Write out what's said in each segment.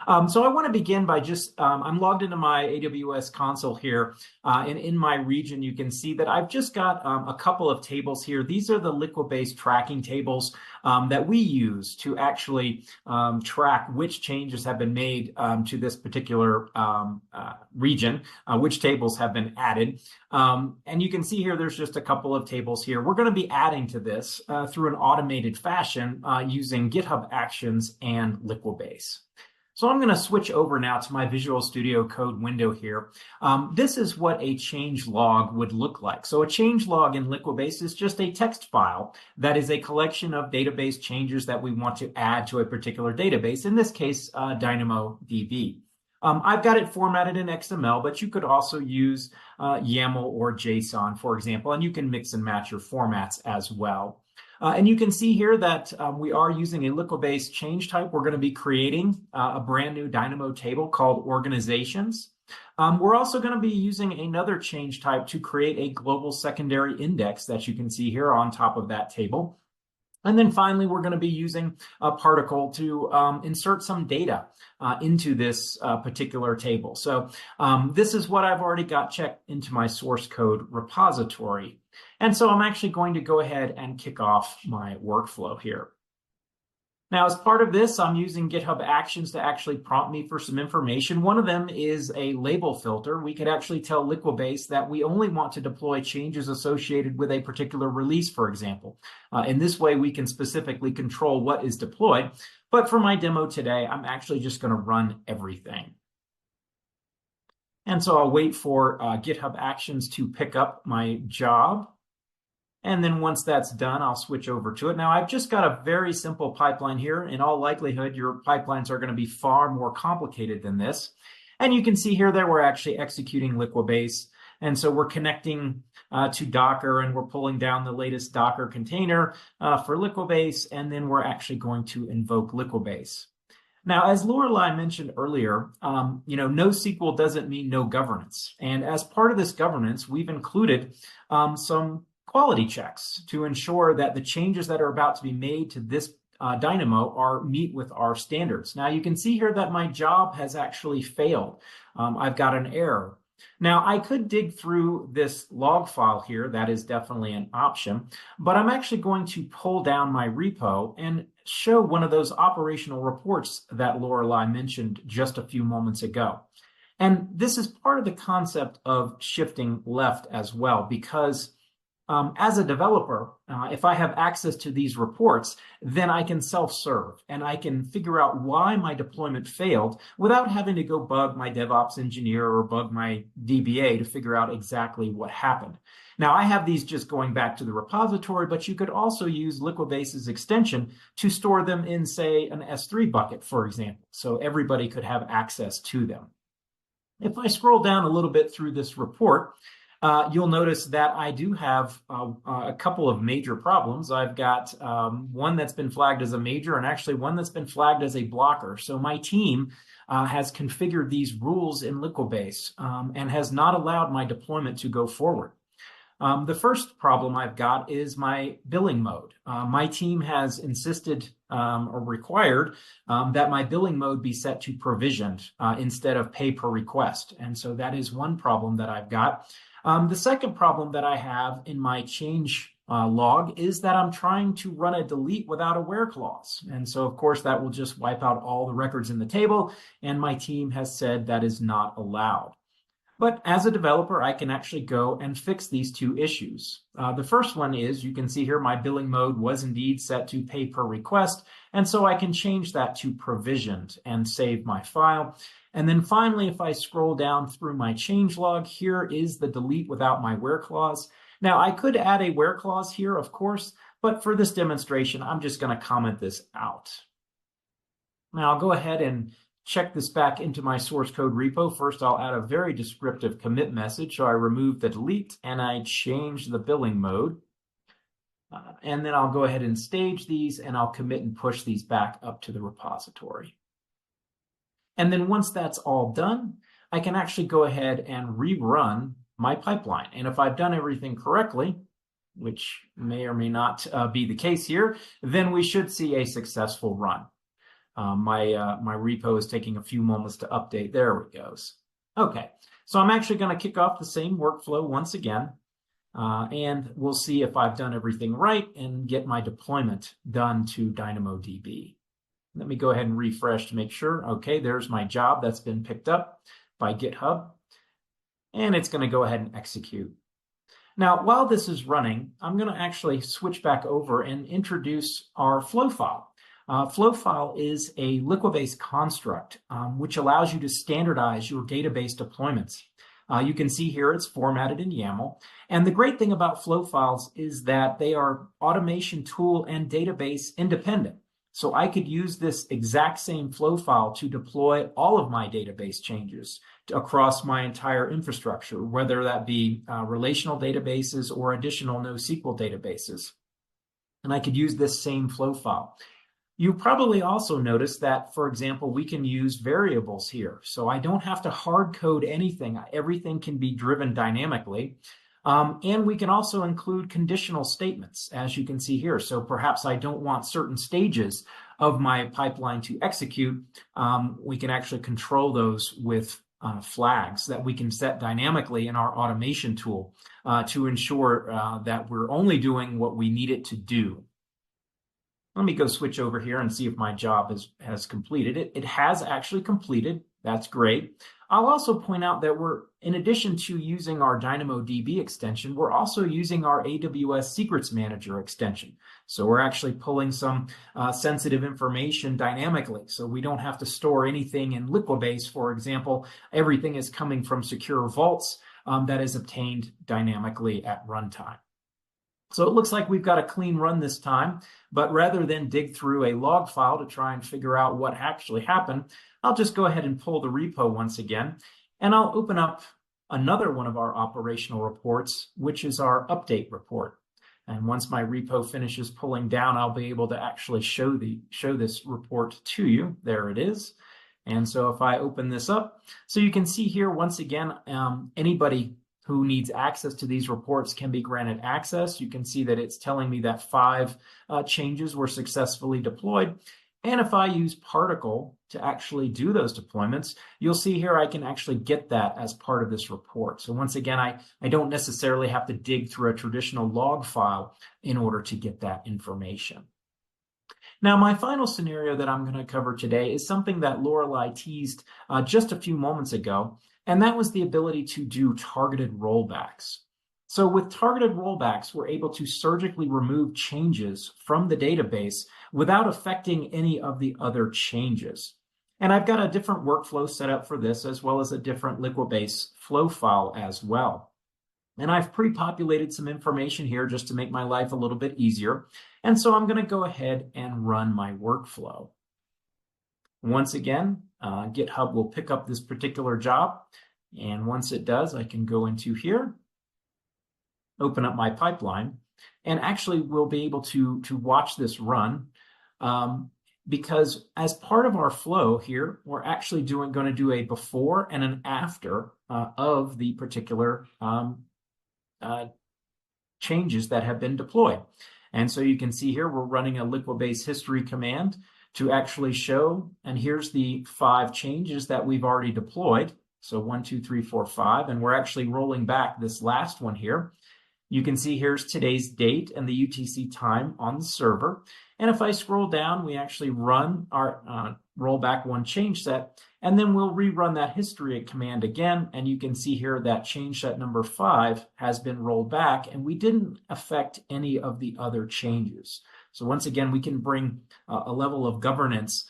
So I want to begin by just, I'm logged into my AWS console here, and in my region, you can see that I've just got a couple of tables here. These are the Liquibase tracking tables that we use to actually track which changes have been made to this particular region, which tables have been added. And you can see here, there's just a couple of tables here. We're going to be adding to this through an automated fashion using GitHub Actions and Liquibase. So I'm going to switch over now to my Visual Studio Code window here. This is what a change log would look like. So a change log in Liquibase is just a text file that is a collection of database changes that we want to add to a particular database, in this case, DynamoDB. I've got it formatted in XML, but you could also use YAML or JSON, for example, and you can mix and match your formats as well. And you can see here that we are using a Liquibase change type. We're going to be creating a brand new Dynamo table called organizations. We're also going to be using another change type to create a global secondary index that you can see here on top of that table. And then finally, we're going to be using a particle to insert some data into this particular table. So this is what I've already got checked into my source code repository. And so I'm actually going to go ahead and kick off my workflow here. Now, as part of this, I'm using GitHub Actions to actually prompt me for some information. One of them is a label filter. We could actually tell Liquibase that we only want to deploy changes associated with a particular release, for example. In this way, we can specifically control what is deployed. But for my demo today, I'm actually just going to run everything. And so I'll wait for GitHub Actions to pick up my job. And then once that's done, I'll switch over to it. Now, I've just got a very simple pipeline here. In all likelihood, your pipelines are going to be far more complicated than this. And you can see here that we're actually executing Liquibase. And so we're connecting to Docker, and we're pulling down the latest Docker container for Liquibase. And then we're actually going to invoke Liquibase. Now, as Lorelei mentioned earlier, NoSQL doesn't mean no governance. And as part of this governance, we've included some quality checks to ensure that the changes that are about to be made to this Dynamo meet with our standards. Now, you can see here that my job has actually failed. I've got an error. Now, I could dig through this log file here. That is definitely an option. But I'm actually going to pull down my repo and show one of those operational reports that Lorelei mentioned just a few moments ago. And this is part of the concept of shifting left as well, because as a developer, if I have access to these reports, then I can self-serve and I can figure out why my deployment failed without having to go bug my DevOps engineer or bug my DBA to figure out exactly what happened. Now, I have these just going back to the repository, but you could also use Liquibase's extension to store them in, say, an S3 bucket, for example, so everybody could have access to them. If I scroll down a little bit through this report, you'll notice that I do have a couple of major problems. I've got one that's been flagged as a major and actually one that's been flagged as a blocker. So my team has configured these rules in Liquibase and has not allowed my deployment to go forward. The first problem I've got is my billing mode. My team has insisted or required that my billing mode be set to provisioned instead of pay per request. And so that is one problem that I've got. The second problem that I have in my change log is that I'm trying to run a delete without a where clause. And so, of course, that will just wipe out all the records in the table. And my team has said that is not allowed. But as a developer, I can actually go and fix these two issues. The first one is, you can see here, my billing mode was indeed set to pay per request. And so I can change that to provisioned and save my file. And then finally, if I scroll down through my change log, here is the delete without my where clause. Now, I could add a where clause here, of course, but for this demonstration, I'm just going to comment this out. Now, I'll go ahead and check this back into my source code repo. First, I'll add a very descriptive commit message. So I remove the delete and I change the billing mode. And then I'll go ahead and stage these and I'll commit and push these back up to the repository. And then once that's all done, I can actually go ahead and rerun my pipeline. And if I've done everything correctly, which may or may not be the case here, then we should see a successful run. My repo is taking a few moments to update. There it goes. Okay, so I'm actually going to kick off the same workflow once again, and we'll see if I've done everything right and get my deployment done to DynamoDB. Let me go ahead and refresh to make sure. Okay, there's my job that's been picked up by GitHub, and it's going to go ahead and execute. Now, while this is running, I'm going to actually switch back over and introduce our flow file. Flow file is a Liquibase construct, which allows you to standardize your database deployments. You can see here it's formatted in YAML. And the great thing about flow files is that they are automation tool and database independent. So I could use this exact same flow file to deploy all of my database changes across my entire infrastructure, whether that be relational databases or additional NoSQL databases. And I could use this same flow file. You probably also noticed that, for example, we can use variables here. So I don't have to hard code anything. Everything can be driven dynamically. And we can also include conditional statements, as you can see here. So perhaps I don't want certain stages of my pipeline to execute. We can actually control those with flags that we can set dynamically in our automation tool to ensure that we're only doing what we need it to do. Let me go switch over here and see if my job has completed it. It has actually completed. That's great. I'll also point out that in addition to using our DynamoDB extension, we're also using our AWS Secrets Manager extension. So we're actually pulling some sensitive information dynamically. So we don't have to store anything in Liquibase, for example. Everything is coming from secure vaults that is obtained dynamically at runtime. So it looks like we've got a clean run this time, but rather than dig through a log file to try and figure out what actually happened, I'll just go ahead and pull the repo once again, and I'll open up another one of our operational reports, which is our update report. And once my repo finishes pulling down, I'll be able to actually show this report to you. There it is. And so if I open this up, so you can see here once again, anybody who needs access to these reports can be granted access. You can see that it's telling me that 5 changes were successfully deployed. And if I use Particle to actually do those deployments, you'll see here I can actually get that as part of this report. So once again, I don't necessarily have to dig through a traditional log file in order to get that information. Now, my final scenario that I'm going to cover today is something that Lorelei teased just a few moments ago, and that was the ability to do targeted rollbacks. So with targeted rollbacks, we're able to surgically remove changes from the database without affecting any of the other changes. And I've got a different workflow set up for this, as well as a different Liquibase flow file as well. And I've pre-populated some information here just to make my life a little bit easier. And so I'm going to go ahead and run my workflow. Once again, GitHub will pick up this particular job. And once it does, I can go into here, open up my pipeline, and actually we'll be able to watch this run because as part of our flow here, we're actually going to do a before and an after of the particular changes that have been deployed. And so you can see here, we're running a Liquibase history command to actually show, and here's the 5 changes that we've already deployed. So 1, 2, 3, 4, 5, and we're actually rolling back this last one here. You can see here's today's date and the UTC time on the server. And if I scroll down, we actually run our rollback one change set, and then we'll rerun that history command again. And you can see here that change set number 5 has been rolled back, and we didn't affect any of the other changes. So once again, we can bring a level of governance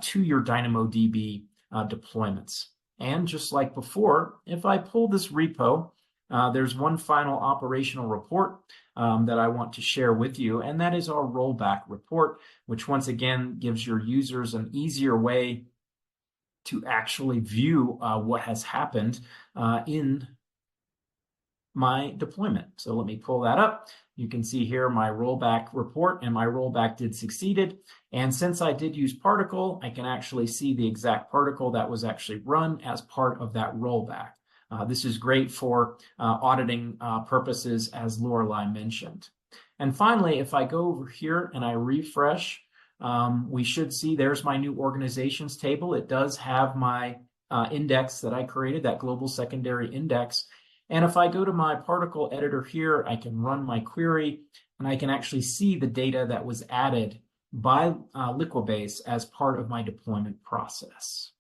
to your DynamoDB deployments. And just like before, if I pull this repo, there's one final operational report that I want to share with you, and that is our rollback report, which once again gives your users an easier way to actually view what has happened in my deployment. So let me pull that up. You can see here my rollback report, and my rollback did succeeded. And since I did use Particle, I can actually see the exact particle that was actually run as part of that rollback. This is great for auditing purposes, as Lorelei mentioned. And finally, if I go over here and I refresh we should see there's my new organizations table. It does have my index that I created, that global secondary index. And if I go to my particle editor here, I can run my query and I can actually see the data that was added by Liquibase as part of my deployment process.